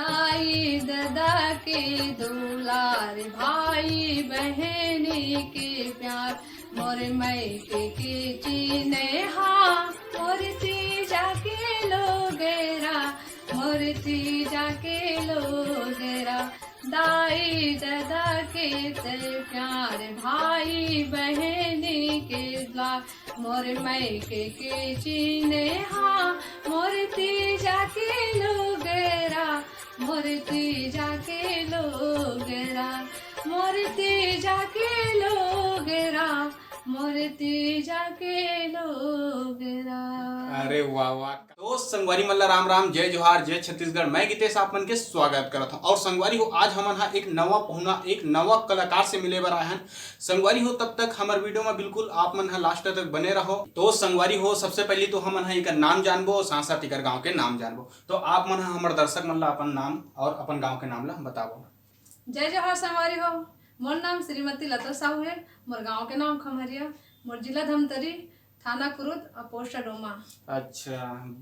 दाई दादा के दुलार, भाई बहनी के प्यार, मोर मायके के चीने हाँ, मोर तीजा के लोगेरा, मोर तीजा के लोगेरा। दाई दादा के ते प्यार, भाई बहनी के द्वार, मोर मायके के चीने हाँ, मोर तीजा के लोगेरा, मोर तीजा के लोगेरा, मोर तीजा के लोगेरा, मोर तीजा के लोगेरा। अरे वाह वाह। तो संगवारी मल्ला राम राम, जय जोहार, जय छत्तीसगढ़। मैं गीतेश आप मन के स्वागत करता हूं। और संगवारी हो आज हमन हा एक नवा पहुना, एक नवा कलाकार से मिले बर आए हैं। संगवारी हो तब तक हमारे वीडियो में बिल्कुल आप मन हा लास्ट तक बने रहो। तो संगवारी हो सबसे पहले तो हमन हा इकर नाम जानबो, साथ साथ इकर गाँव के नाम जानबो। तो आप मन हा हमारे दर्शक मन ला अपन नाम और अपन गाँव के नाम ला बताबो। जय जोहार संगवारी हो, मोर नाम श्रीमती लता साहू है, मोर गाँव के नाम खमहरिया, मोर जिला धमतरी, थाना कुरुद और पोस्ट डोमा। अच्छा,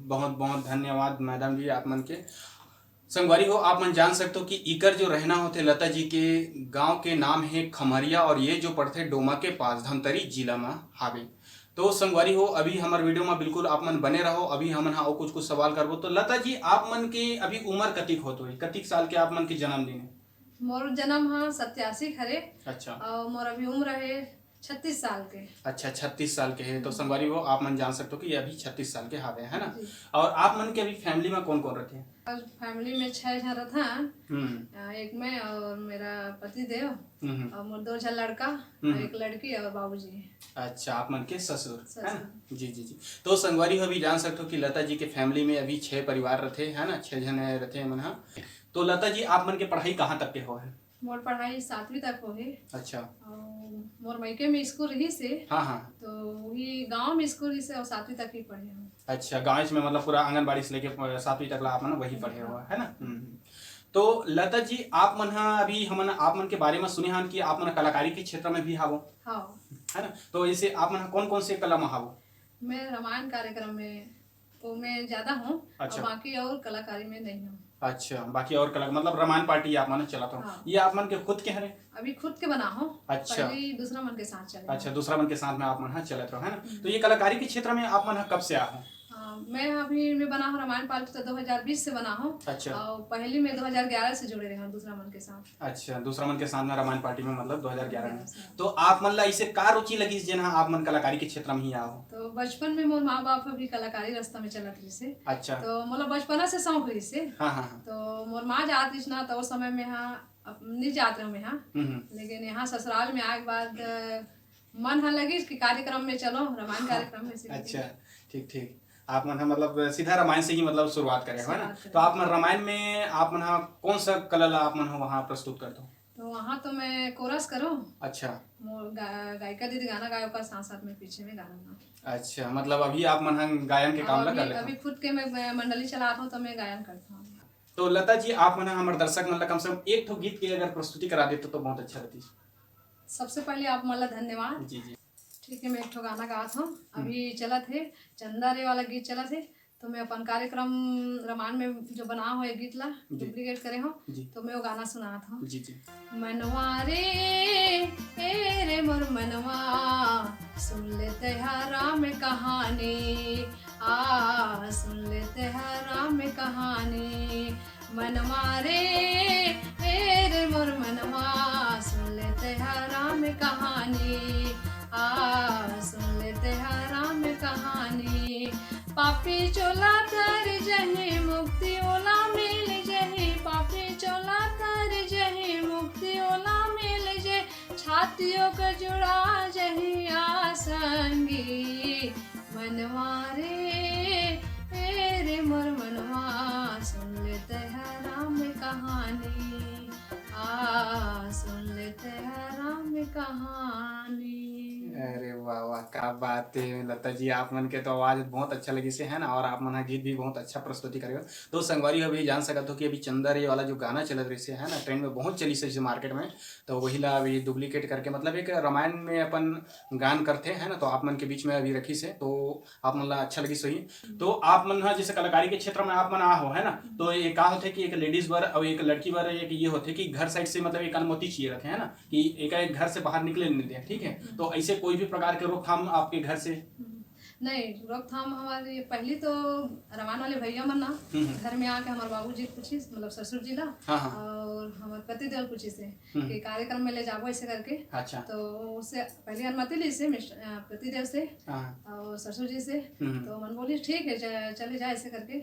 बहुत बहुत धन्यवाद मैडम जी आप मन के। संगवारी हो आप मन जान सकते हो कि इकर जो रहना होते लता जी के गांव के नाम है खमरिया, और ये जो पड़ते डोमा के पास धमतरी जिला में हावे। तो संगवारी हो अभी हमारे वीडियो में बिल्कुल आप मन बने रहो। अभी हमन हाँ कुछ सवाल करबो। तो लता जी आप मन के अभी उम्र कतिक होत होई, कतिक साल के आप मन के जन्मदिन है? मोर जन्म हाँ 87 खरे। अच्छा, और मोर अभी उम्र है 36 साल के। अच्छा 36 साल के है। तो संगवारी हो आप मन जान सकते हो कि ये अभी 36 साल के हावे है ना। और आप मन के अभी फैमिली में कौन कौन रहते हैं? फैमिली में 6 जन रहता है, एक मैं और मेरा पति देव और मोर 2 जन लड़का और एक लड़की और बाबूजी। अच्छा, आप मन के ससुर है ना। जी जी जी। तो संगवारी हो अभी जान सकते हो कि लता जी के फैमिली में अभी 6 परिवार रहते है ना, 6 जन रहते हैं मन। हाँ, तो लता जी आप मन के पढ़ाई कहाँ तक के हो है? मोर पढ़ाई 7वीं तक हो है। अच्छा, और मोर मायके में स्कूल रही से। हाँ हाँ। तो वही गांव में स्कूल रही से और 7वीं तक ही पढ़े हूँ। अच्छा, गाँव में मतलब पूरा आंगनबाड़ी से लेके 7वीं तक ला आप मन वही पढ़े हुआ है ना। तो लता जी आप मन हाँ अभी हमन आप मन के बारे में सुने हन कि आप मन कलाकारी के क्षेत्र में भी हावो हाँ है ना। तो ऐसे आप मन कौन कौन से कला में हावो? मैं रामायण कार्यक्रम में वो मैं ज्यादा हूँ। अच्छा। और बाकी और कलाकारी में नहीं हूँ। अच्छा, बाकी और कला मतलब रामायण पार्टी आप मन चला था। हाँ। ये आप मन के खुद के हरे? अभी खुद के बना हूँ। अच्छा। पहले दूसरा मन के साथ चले। अच्छा, दूसरा मन के साथ में आप मन हाँ चलत रहो है ना। तो ये कलाकारी के क्षेत्र में आप मन हाँ कब से आ हो? मैं बना हूँ रामायण पार्टी तो 2020 से बना हूँ। अच्छा। और पहले में 2011 से जुड़े रहे हूँ दूसरा मन के साथ। अच्छा, दूसरा मन के साथ में रामायण पार्टी में मतलब 2011 में। तो आप मन ला इसे का रुचि लगी जेना आप मन कलाकारी के क्षेत्र में ही आओ? तो बचपन में मोर माँ बाप भी कलाकारी रास्ता में चलत रही से। अच्छा। तो मतलब बचपना से शौक रही से। हाँ हाँ। तो मोर माँ जात रही ना, तो उस समय में हाँ नहीं जात रहे यहाँ। लेकिन यहाँ ससुराल में आए के बाद मन हाँ लगी कि कार्यक्रम में चलो, रामायण कार्यक्रम में। अच्छा, ठीक ठीक। आप मन मतलब सीधा रामायण से ही मतलब शुरुआत करे हो है ना। तो आप मन रामायण में आप मन कौन सा कला आप मन वहाँ प्रस्तुत करते हो? तो वहाँ तो मैं कोरस करूँ। अच्छा। गायिका दीदी गाना गायो का साथ साथ में पीछे में गाना। अच्छा, मतलब अभी आप मन गायन के काम लगा अभी खुद के मैं मंडली चलाता हूँ तो मैं गायन करता हूँ। तो लता जी आप मन हमारे दर्शक मन कम से कम एक ठो गीत की अगर प्रस्तुति करा देते तो बहुत अच्छा रहती। सबसे पहले आप मन धन्यवाद। जी जी। ठीक है, मैं एक ठो गाना गात हूँ। अभी चला थे चंदा रे वाला गीत चला थे। तो मैं अपन कार्यक्रम रामायण में जो बना हो गीत ला डुप्लीकेट करे हो, तो मैं वो गाना सुनात हूँ। जी जी। मनवा रे मोर मनवा, सुन लेते हैं राम कहानी, सुन लेते हैं राम कहानी। मनवा रे मोर मनवा, सुन लेते हैं राम कहानी, सुन लेते हैं राम कहानी। पापी चोला तर जही मुक्ति ओला मिल जही, पापी चोला तर जही मुक्ति ओला मिल जही, छातियों का जुड़ा जही आसंगी। मनवा रे मोर मनवा, सुन लेते हैं राम कहानी, सुन लेते हैं राम कहानी। अरे वाह वाह, क्या बात है लता जी, आप मन के तो आवाज बहुत अच्छा लगी से है ना, और आप मन हा गीत भी बहुत अच्छा प्रस्तुति करेगा। तो संगवारी अभी जान सकत हो कि अभी चंदर ये वाला जो गाना चलत रही से है ना, ट्रेंड में बहुत चली से मार्केट में, तो वही ला अभी डुप्लीकेट करके मतलब एक रामायण में अपन गान करते हैं ना, तो आप मन के बीच में अभी रखी से, तो आप मन ला अच्छा लगी सही। तो आप मन हा जैसे कलाकारी के क्षेत्र में आप मन आ हो है ना, तो ये का होते कि एक लेडीज बर और एक लड़की बर एक ये होते कि घर साइड से मतलब एक अनुमति चाहिए रहते है ना, कि एक घर से बाहर निकले नहीं देते, ठीक है। तो ऐसे कोई भी प्रकार के रोकथाम आपके घर से? नहीं, रोकथाम हमारी पहली तो रमान वाले भैया मन ना घर में आके हमारे बाबूजी पूछी, मतलब ससुर जी ला हाँ हाँ। और हमारे पति देव पूछी से कि कार्यक्रम में ले जाबो ऐसे करके। अच्छा। तो उससे पहले अनुमति ली से पति देव से और ससुर जी से, तो मन बोली ठीक है चले जाए ऐसे करके।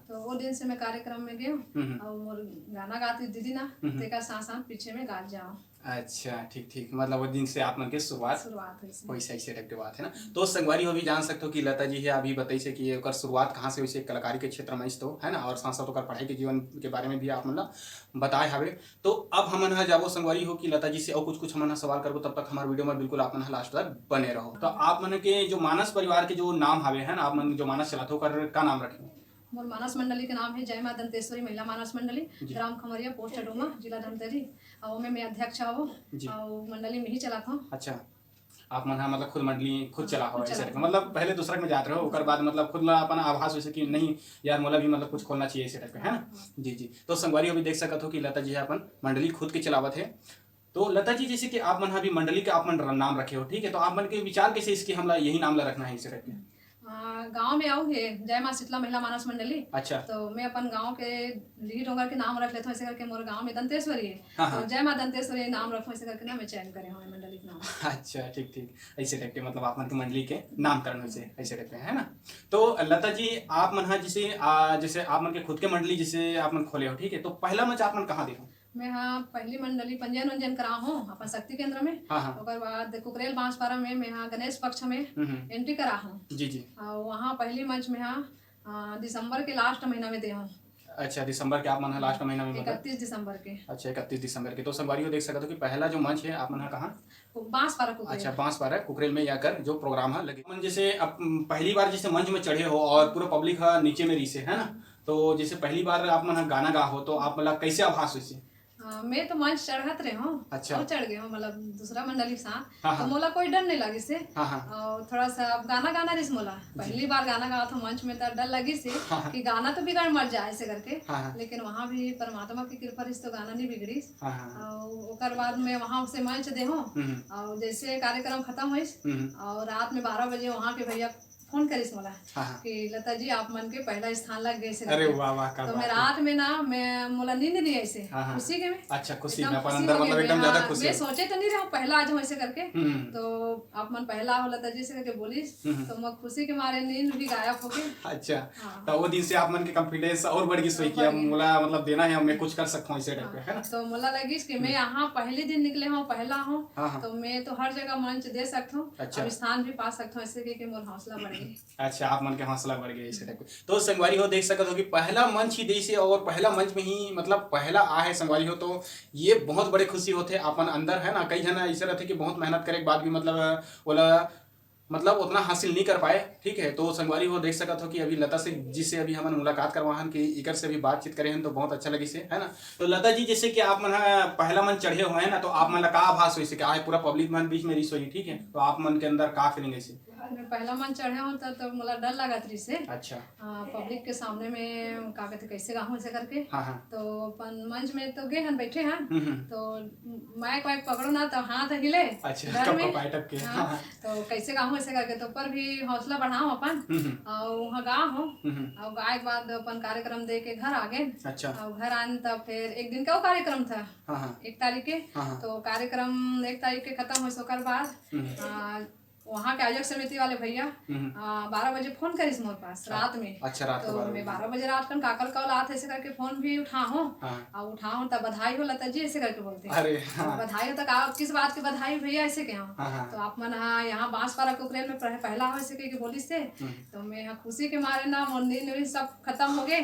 तो वो दिन से मैं कार्यक्रम में गई और मोर गाना गाती दीदी ना, तेका साथ पीछे में गा जाओ। अच्छा, ठीक ठीक, मतलब वो दिन से आप मन के शुरुआत हुई वैसे ऐसे टाइप के बात है ना। तो संगवारी हो भी जान सकते हो कि लता जी है अभी बताई से कि ओकर शुरुआत कहाँ से वैसे कलाकारी के क्षेत्र में तो है ना, और साथ साथ ओकर पढ़ाई के जीवन के बारे में भी आप मतलब बताए हवे। तो अब हमन हा जाबो संगवारी हो कि लता जी से और कुछ हम सवाल करबो, तब तक हमारे वीडियो में बिल्कुल आप मन लास्ट तक बने रहो। तो आप मन के जो मानस परिवार के जो नाम हवे है ना, आप मन जो मानस चलाते हो ओकर का नाम रखे? मोर मानस मंडली के नाम है जय मां दंतेश्वरी महिला मानस मंडली, ग्राम खमरिया, पोस्ट अडोमा, जिला धमतरी, और मैं अध्यक्ष हूँ और मंडली में ही चलाता हूँ। अच्छा, आप मन मतलब खुद मंडली खुद चला हो ऐसे, मतलब पहले दूसरा में जाते रहो ओकर बाद मतलब खुद ला अपन आभास वैसे कि नहीं यार मोला भी मतलब कुछ खोलना चाहिए ऐसे टाइप का है ना। जी जी। तो संगवारी अभी देख सकते हो कि लता जी है अपन मंडली खुद के चलावत है। तो लता जी जैसे कि आप मन अभी मंडली का आप मन नाम रखे हो, ठीक है, तो आप मन के विचार कैसे इसके हमला यही नाम ला रखना है इसे करके? गांव में आऊ है जय मां शीतला महिला मानस मंडली। अच्छा। तो मैं अपन गांव के लीड होकर के नाम रख लेता हूँ ऐसे करके, मोर गांव में दंतेश्वरी है। हाँ। तो जय मां दंतेश्वरी नाम रखूँ ऐसे करके ना मैं चयन करे हूँ मंडली का नाम। अच्छा, ठीक ठीक, ऐसे टाइप के मतलब आप मन के मंडली के नामकरण वैसे ऐसे टाइप के है ना। तो लता जी आप मन जैसे जैसे आप मन के खुद के मंडली जैसे आप मन खोले हो, ठीक है, तो पहला मंच आप मन कहाँ देखो? मैं हाँ पहली मंडली पंजीयन वंजन करा हूँ अपन शक्ति केंद्र में। और बाद कुकरेल बांसपारा में मैं हाँ गणेश पक्ष में एंट्री करा हूँ। जी जी। और वहाँ पहली मंच में हाँ दिसंबर के लास्ट महीना में दे हूँ। अच्छा, दिसंबर के आप मन लास्ट महीना में 31 दिसंबर के। अच्छा, 31 दिसंबर के। तो संगवारी को देख सकते हो कि पहला जो मंच है आप मन कहाँ? बांसपारा कुकरेल। अच्छा, बांसपारा कुकरेल में जाकर जो प्रोग्राम है लगे मन जैसे अब पहली बार जैसे मंच में चढ़े हो और पूरा पब्लिक नीचे में रीसे है ना, तो जैसे पहली बार आप मन गाना गा हो तो आप मतलब कैसे आभास हुई? मैं तो मंच चढ़त रहे हूँ। अच्छा। और चढ़ गए हूँ मतलब दूसरा मंडली के साथ। हाँ। तो मोला कोई डर नहीं लगी से। हाँ। और थोड़ा सा अब गाना रिस मोला पहली बार गाना गा था मंच में तो डर लगी से कि गाना तो बिगड़ मर जाए ऐसे करके। लेकिन वहाँ भी परमात्मा की कृपा रिस तो गाना नहीं बिगड़ी। और बाद में वहाँ से मंच दे हूँ और जैसे कार्यक्रम खत्म हुई और रात में 12 बजे वहाँ के भैया फोन करिस मोला कि लता जी आप मन के पहला स्थान लग गए। अरे वाह वाह, तो मैं रात में ना मैं मोला नींद नहीं ऐसे खुशी के में। अच्छा, खुशी में अपन अंदर मतलब एकदम ज्यादा खुशी। मैं सोचे तो नहीं रहा पहला आज हूँ ऐसे करके। तो आप मन पहला हो लता जी से करके बोलिस तो मैं खुशी के मारे नींद भी गायब हो गई। अच्छा। तो वो दिन से आप मन के कॉन्फिडेंस और बढ़ गई सोई कि मोला मतलब देना है, मैं कुछ कर सकता हूँ ऐसे टाइप पे है ना। तो मोला लगी कि मैं यहाँ पहले दिन निकले हूँ पहला हूँ तो मैं तो हर जगह मंच दे सकता हूँ। अच्छा। स्थान भी पा सकता हूँ ऐसे कि मोर हौसला बढ़ गई। अच्छा, आप मन के हौसला बढ़ गया इसे टाइप। तो संगवारी हो देख सकते हो कि पहला मंच ही देसे और पहला मंच में ही मतलब पहला आ है संगवारी हो, तो ये बहुत बड़े खुशी होते अपन अंदर है ना। कई जन ऐसे रहते कि बहुत मेहनत करे के बाद भी मतलब बोला मतलब उतना हासिल नहीं कर पाए, ठीक है। तो संगवारी हो देख सकते हो कि अभी लता से जिससे अभी हम मुलाकात करवाहन कि इकर से अभी बातचीत करे हैं तो बहुत अच्छा लगी से है ना। तो लता जी जैसे कि आप मन पहला मन चढ़े हुए हैं ना, तो आप मन का आभास हुई से क्या है पूरा पब्लिक मन बीच में रीस हुई, ठीक है, तो आप मन के अंदर का फीलिंग ऐसे? पहला मन चढ़े हूँ तो मुला डर लगा थी से। अच्छा। पब्लिक के सामने में का कहते कैसे गाऊँ ऐसे करके। हाँ। तो अपन मंच में तो गए हम बैठे हैं तो माइक वाइक पकड़ो ना तो हाथ हिले। अच्छा, डर में तो कैसे गाऊँ ऐसे करके तो पर भी हौसला बढ़ाऊँ अपन और वहाँ गा हूँ और गाय के बाद अपन कार्यक्रम दे के घर आ गए। अच्छा। और घर आने तब फिर एक दिन का वो कार्यक्रम था 1 तारीख के। तो कार्यक्रम 1 तारीख के खत्म हो सोकर बाद वहाँ के आयोजक समिति वाले भैया 12 बजे फोन करिस मोर पास रात में। अच्छा, रात तो मैं 12 बजे रात कन काकर कॉल आते ऐसे करके फोन भी उठाऊँ और उठाऊँ तब बधाई हो लता जी ऐसे करके बोलते हैं। अरे बधाई हो तो किस बात की बधाई भैया ऐसे क्या तो आप मन यहाँ बांसपारा कुकरेल में पहला हो ऐसे कह बोली से। तो मैं यहाँ खुशी के मारे ना मंदिर सब खत्म हो गए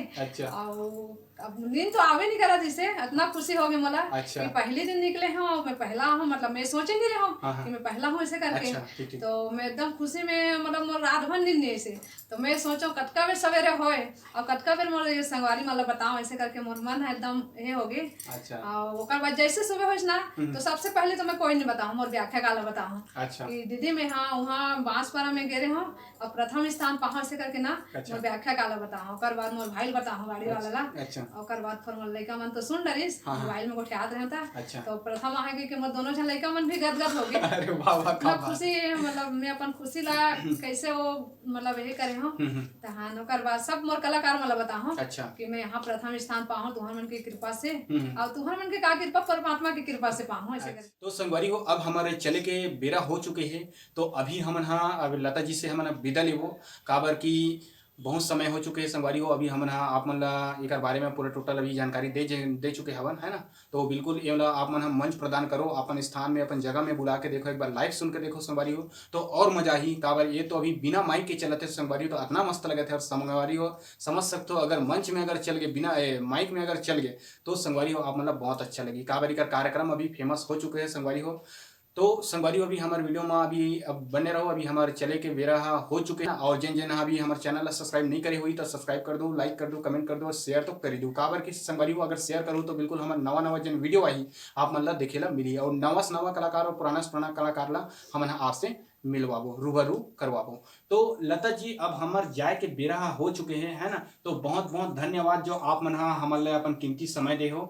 और अब नींद तो आवे नहीं करा जिसे इतना खुशी हो गई मला अच्छा। कि पहले दिन निकले हूँ, मैं पहला हूँ, मतलब मैं सोचे नहीं रहा हूँ हाँ। कि मैं पहला हूँ ऐसे करके। अच्छा, ठीक। तो मैं एकदम खुशी में मतलब मोर रात भर नींद नहीं ऐसे। तो मैं सोचो कतका बेर सवेरे होए और कतका बेर मोर संगवारी मतलब बताओ ऐसे करके मोर मन है एकदम ये हो गई। अच्छा। और ओकर बाद जैसे सुबह होइस ना तो सबसे पहले तो मैं कोई नहीं बताऊँ, मोर व्याख्या काला बताऊँ अच्छा। कि दीदी मैं हाँ वहाँ बांसपारा में गे रहे हूँ और प्रथम स्थान पाऊँ ऐसे करके ना। अच्छा। मोर व्याख्या काला बताऊँ, ओकर बाद मोर भाई बताऊँ गाड़ी वाला ला। अच्छा। ओकर बाद फिर मोर लइका मन तो सुन डरिस, मोबाइल में गोठियात रहता। अच्छा। तो प्रथम आ गई कि मोर दोनों जन लइका मन भी गदगद हो गए। अरे वाह वाह, क्या मैं बात। खुशी मतलब मैं अपन खुशी ला कैसे वो मतलब यही करे हूँ। तो हाँ ओकर बाद सब मोर कलाकार मतलब बताऊँ अच्छा। कि मैं यहाँ प्रथम स्थान पाऊँ तुहर मन की कृपा से और तुहर मन के का कृपा परमात्मा की कृपा से पाऊँ ऐसे करके। तो संगवारी हो अब हमारे चले के बेरा हो चुके हैं। तो अभी हमन हाँ अब लता जी से हमन विदा लेबो, काबर की बहुत समय हो चुके हैं संगवारी हो। अभी हमन हाँ आप मन ला एकर बारे में पूरा टोटल अभी जानकारी दे चुके हवन, है ना। तो बिल्कुल ये ला आप मन हम मंच प्रदान करो, अपन स्थान में अपन जगह में बुला के देखो, एक बार लाइव सुन के देखो संगवारी हो तो और मजा ही। काबर ये तो अभी बिना माइक के चलते संगवारी हो तो इतना मस्त लगे थे। और संगवारी हो समझ सकते हो अगर मंच में अगर चल गए बिना माइक में अगर चल गए तो संगवारी हो आप मतलब बहुत अच्छा लगी। काबर का कार्यक्रम अभी फेमस हो चुके हैं संगवारी हो। तो संगवारी हो अभी हमारे वीडियो में अभी अब बने रहो, अभी हमारे चले के बेरा हो चुके हैं। और जिन जिन अभी हमारे चैनल सब्सक्राइब नहीं करी हुई तो सब्सक्राइब कर दो, लाइक कर दो, कमेंट कर दो और शेयर तो कर दो। काबर की संगवारी हो अगर शेयर करूँ तो बिल्कुल हमारे नवा नवा जिन वीडियो आई आप मन ला देखे ला मिली और नवा से नवा कलाकार और पुराना से पुराना कलाकार ला हम आपसे मिलवाबो, रूबरू करवाबो। तो लता जी अब हमार जाए के बेरा हो चुके हैं, है ना। तो बहुत बहुत धन्यवाद जो आप मन हमारे अपन कीमती समय दे हो।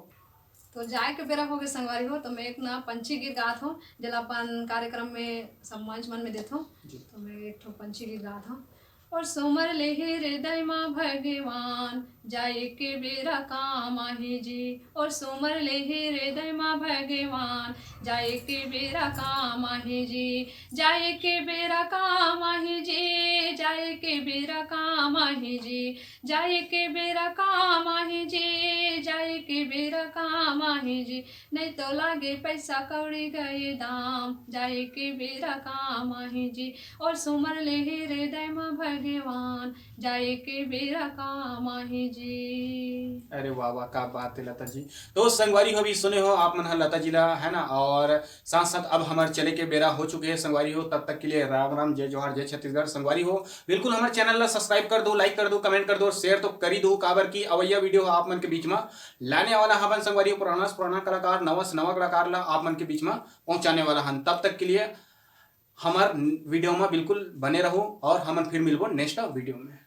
तो जाए के बेरा हो गए संगवारी हो तो मैं एक ना पंछी गीत गात हूँ जला अपन कार्यक्रम में सब मंच मन में देता हूँ। तो मैं एक ठो पंछी गीत गात हूँ। और सुमर ले हृदय माँ भगवान जाए के बेरा काम आही जी। और सुमर ले हृदय माँ भगवान जाए के बेरा काम आही जी। जाए के बेरा काम आही जी, जाए के बेरा काम आही जी। जाए के बेरा काम आही जी, जाए के बेरा काम आही जी। नहीं तो लागे पैसा कौड़ी गए दाम जाए के बेरा काम आही जी। और सुमर ले हृदय माँ भगवान जाए के बेरा काम आही जी। अरे वाह वाह, क्या बात है लता जी। तो संगवारी हो भी सुने हो आप मन लता जी ला, है ना। और साथ साथ अब हमारे चले के बेरा हो चुके हैं संगवारी हो। तब तक के लिए राम राम, जय जोहार, जय छत्तीसगढ़। संगवारी हो बिल्कुल हमारे चैनल ला सब्सक्राइब कर दो, लाइक कर दो, कमेंट कर दो, शेयर तो कर ही दो। काबर की अवैया वीडियो आप मन के बीच में लाने वाला हवन संगवारी हो। पुराना से पुराना कलाकार, नवा से नवा कलाकार ला आप मन के बीच में पहुंचाने वाला हन। तब तक के लिए हमारे वीडियो में बिल्कुल बने रहो और हम फिर मिलबो नेक्स्ट वीडियो में।